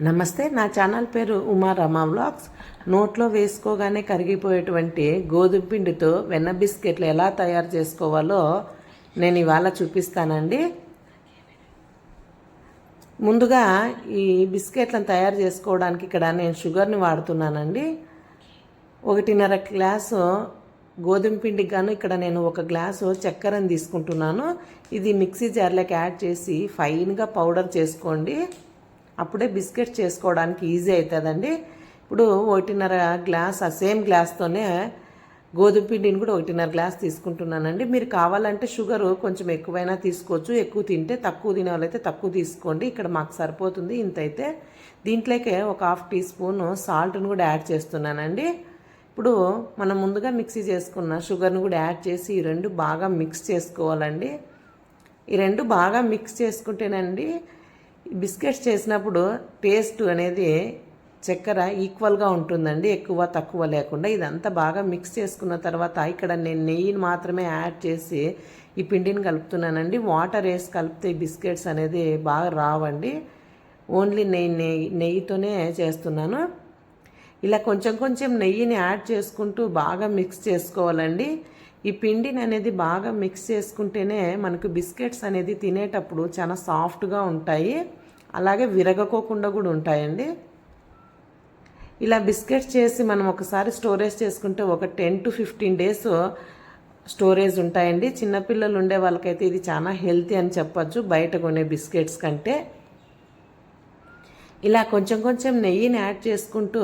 నమస్తే, నా ఛానల్ పేరు ఉమా రమా వ్లాగ్స్. నోట్లో వేసుకోగానే కరిగిపోయేటువంటి గోధుమ పిండితో వెన్న బిస్కెట్లు ఎలా తయారు చేసుకోవాలో నేను ఇవాళ చూపిస్తానండి. ముందుగా ఈ బిస్కెట్లను తయారు చేసుకోవడానికి ఇక్కడ నేను షుగర్ని వాడుతున్నానండి. 1.5 గ్లాసు గోధుమ పిండికి గాను ఇక్కడ నేను 1 గ్లాసు చక్కెరని తీసుకుంటున్నాను. ఇది మిక్సీ జార్లోకి యాడ్ చేసి ఫైన్గా పౌడర్ చేసుకోండి. అప్పుడే బిస్కెట్ చేసుకోవడానికి ఈజీ అవుతుందండి. ఇప్పుడు 1.5 గ్లాస్ సేమ్ గ్లాస్తోనే గోధుమ పిండిని కూడా 1.5 గ్లాస్ తీసుకుంటున్నానండి. మీరు కావాలంటే షుగర్ కొంచెం ఎక్కువైనా తీసుకోవచ్చు. ఎక్కువ తింటే తక్కువ తినే వాళ్ళైతే తక్కువ తీసుకోండి. ఇక్కడ మాకు సరిపోతుంది ఇంత అయితే. దీంట్లోకే 1/2 టీ స్పూన్ సాల్ట్ను కూడా యాడ్ చేస్తున్నానండి. ఇప్పుడు మనం ముందుగా మిక్సీ చేసుకున్న షుగర్ను కూడా యాడ్ చేసి ఈ రెండు బాగా మిక్స్ చేసుకోవాలండి. ఈ రెండు బాగా మిక్స్ చేసుకుంటేనండి బిస్కెట్స్ చేసినప్పుడు టేస్ట్ అనేది చక్కెర ఈక్వల్గా ఉంటుందండి, ఎక్కువ తక్కువ లేకుండా. ఇదంతా బాగా మిక్స్ చేసుకున్న తర్వాత ఇక్కడ నేను నెయ్యిని మాత్రమే యాడ్ చేసి ఈ పిండిని కలుపుతున్నానండి. వాటర్ వేసి కలిపితే ఈ బిస్కెట్స్ అనేది బాగా రావండి. ఓన్లీ నెయ్యితోనే చేస్తున్నాను. ఇలా కొంచెం కొంచెం నెయ్యిని యాడ్ చేసుకుంటూ బాగా మిక్స్ చేసుకోవాలండి. ఈ పిండిని అనేది బాగా మిక్స్ చేసుకుంటేనే మనకు బిస్కెట్స్ అనేది తినేటప్పుడు చాలా సాఫ్ట్గా ఉంటాయి, అలాగే విరగకోకుండా కూడా ఉంటాయండి. ఇలా బిస్కెట్స్ చేసి మనం ఒకసారి స్టోరేజ్ చేసుకుంటే ఒక 10 to 15 డేస్ స్టోరేజ్ ఉంటాయండి. చిన్నపిల్లలు ఉండే వాళ్ళకైతే ఇది చాలా హెల్తీ అని చెప్పచ్చు బయట కొనే బిస్కెట్స్ కంటే. ఇలా కొంచెం కొంచెం నెయ్యిని యాడ్ చేసుకుంటూ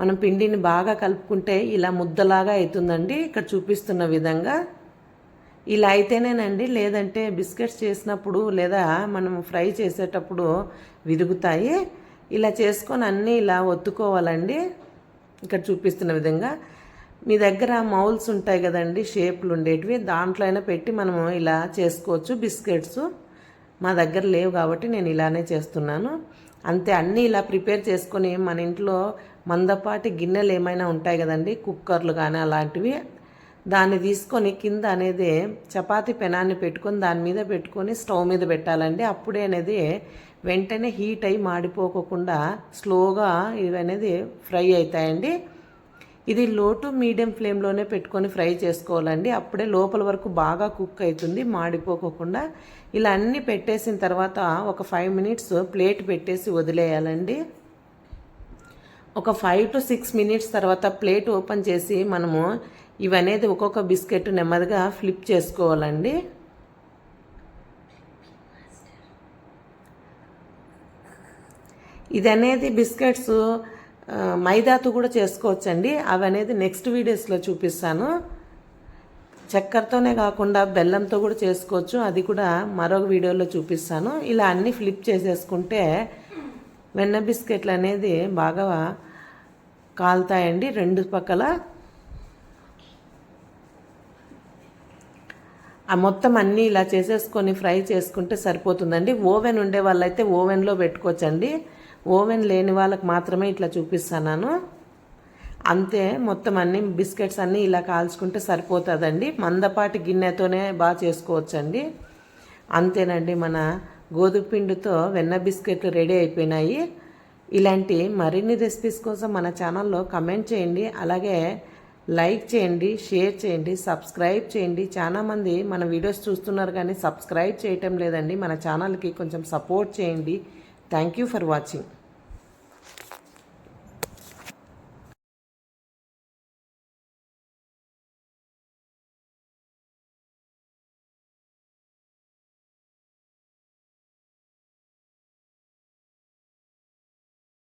మనం పిండిని బాగా కలుపుకుంటే ఇలా ముద్దలాగా అవుతుందండి. ఇక్కడ చూపిస్తున్న విధంగా ఇలా అయితేనేనండి, లేదంటే బిస్కెట్స్ చేసినప్పుడు లేదా మనం ఫ్రై చేసేటప్పుడు విరుగుతాయి. ఇలా చేసుకొని అన్నీ ఇలా ఒత్తుకోవాలండి. ఇక్కడ చూపిస్తున్న విధంగా మీ దగ్గర మౌల్స్ ఉంటాయి కదండి, షేప్లు ఉండేటివి, దాంట్లో అయినా పెట్టి మనము ఇలా చేసుకోవచ్చు బిస్కెట్స్. మా దగ్గర లేవు కాబట్టి నేను ఇలానే చేస్తున్నాను. అంతే, అన్నీ ఇలా ప్రిపేర్ చేసుకొని మన ఇంట్లో మందపాటి గిన్నెలు ఏమైనా ఉంటాయి కదండి, కుక్కర్లు కానీ అలాంటివి, దాన్ని తీసుకొని కింద అనేది చపాతీ పెనాన్ని పెట్టుకొని దాని మీద పెట్టుకొని స్టవ్ మీద పెట్టాలండి. అప్పుడే అనేది వెంటనే హీట్ అయ్యి మాడిపోకుండా స్లోగా ఇవి అనేది ఫ్రై అవుతాయండి. ఇది లో టు మీడియం ఫ్లేమ్లోనే పెట్టుకొని ఫ్రై చేసుకోవాలండి. అప్పుడే లోపల వరకు బాగా కుక్ అవుతుంది, మాడిపోకుండా. ఇలా అన్నీ పెట్టేసిన తర్వాత ఒక 5 మినిట్స్ ప్లేట్ పెట్టేసి వదిలేయాలండి. ఒక 5 to 6 మినిట్స్ తర్వాత ప్లేట్ ఓపెన్ చేసి మనము ఇవనేది ఒక్కొక్క బిస్కెట్ నెమ్మదిగా ఫ్లిప్ చేసుకోవాలండి. ఇది అనేది బిస్కెట్స్ మైదాతో కూడా చేసుకోవచ్చండి. అవి అనేది నెక్స్ట్ వీడియోస్లో చూపిస్తాను. చక్కెరతోనే కాకుండా బెల్లంతో కూడా చేసుకోవచ్చు, అది కూడా మరొక వీడియోలో చూపిస్తాను. ఇలా అన్నీ ఫ్లిప్ చేసేసుకుంటే వెన్న బిస్కెట్లు అనేది బాగా కాలుతాయండి రెండు పక్కల. ఆ మొత్తం అన్నీ ఇలా చేసేసుకొని ఫ్రై చేసుకుంటే సరిపోతుందండి. ఓవెన్ ఉండే వాళ్ళైతే ఓవెన్లో పెట్టుకోవచ్చండి. ఓవెన్ లేని వాళ్ళకి మాత్రమే ఇట్లా చూపిస్తున్నాను. అంతే, మొత్తం అన్ని బిస్కెట్స్ అన్నీ ఇలా కాల్చుకుంటే సరిపోతుందండి. మందపాటి గిన్నెతోనే బాగా చేసుకోవచ్చండి. అంతేనండి, మన గోధుమ పిండితో వెన్న బిస్కెట్లు రెడీ అయిపోయినాయి. ఇలాంటి మరిన్ని రెసిపీస్ కోసం మన ఛానల్లో కమెంట్ చేయండి, అలాగే లైక్ చేయండి, షేర్ చేయండి, సబ్స్క్రైబ్ చేయండి. చాలామంది మన వీడియోస్ చూస్తున్నారు కానీ సబ్స్క్రైబ్ చేయటం లేదండి. మన ఛానల్కి కొంచెం సపోర్ట్ చేయండి. Thank you for watching.